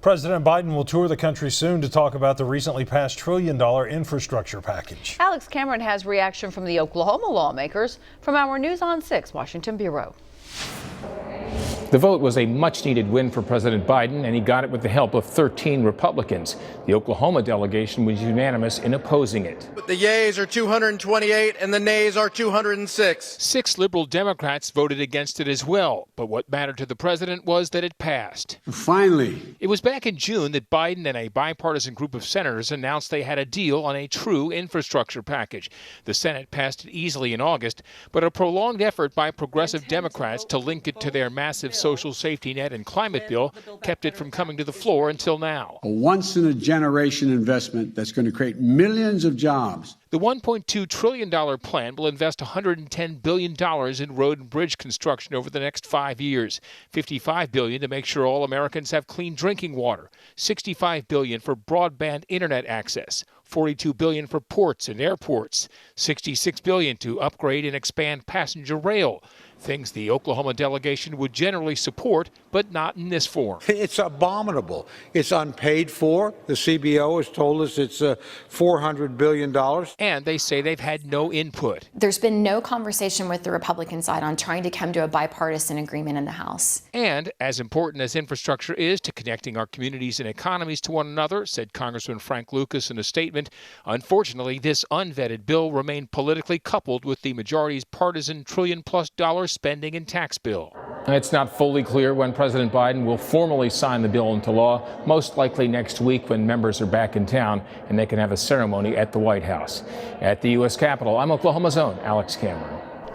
President Biden will tour the country soon to talk about the recently passed trillion-dollar infrastructure package. Alex Cameron has reaction from the Oklahoma lawmakers from our News on 6 Washington bureau. The vote was a much-needed win for President Biden, and he got it with the help of 13 Republicans. The Oklahoma delegation was unanimous in opposing it. The yeas are 228 and the nays are 206. 6 liberal Democrats voted against it as well, but what mattered to the president was that it passed. Finally. It was back in June that Biden and a bipartisan group of senators announced they had a deal on a true infrastructure package. The Senate passed it easily in August, but a prolonged effort by progressive Democrats to link it to their massive social safety net and climate bill kept it from coming to the floor until now. A once-in-a-generation investment that's going to create millions of jobs. The $1.2 trillion plan will invest $110 billion in road and bridge construction over the next 5 years, $55 billion to make sure all Americans have clean drinking water, $65 billion for broadband internet access, $42 billion for ports and airports, $66 billion to upgrade and expand passenger rail, things the Oklahoma delegation would generally support, but not in this form. It's abominable. It's unpaid for. The CBO has told us it's $400 billion. And they say they've had no input. There's been no conversation with the Republican side on trying to come to a bipartisan agreement in the House. And as important as infrastructure is to connecting our communities and economies to one another, said Congressman Frank Lucas in a statement, unfortunately, this unvetted bill remained politically coupled with the majority's partisan trillion-plus dollar spending and tax bill. It's not fully clear when President Biden will formally sign the bill into law, most likely next week when members are back in town and they can have a ceremony at the White House. At the U.S. Capitol, I'm Oklahoma's own Alex Cameron.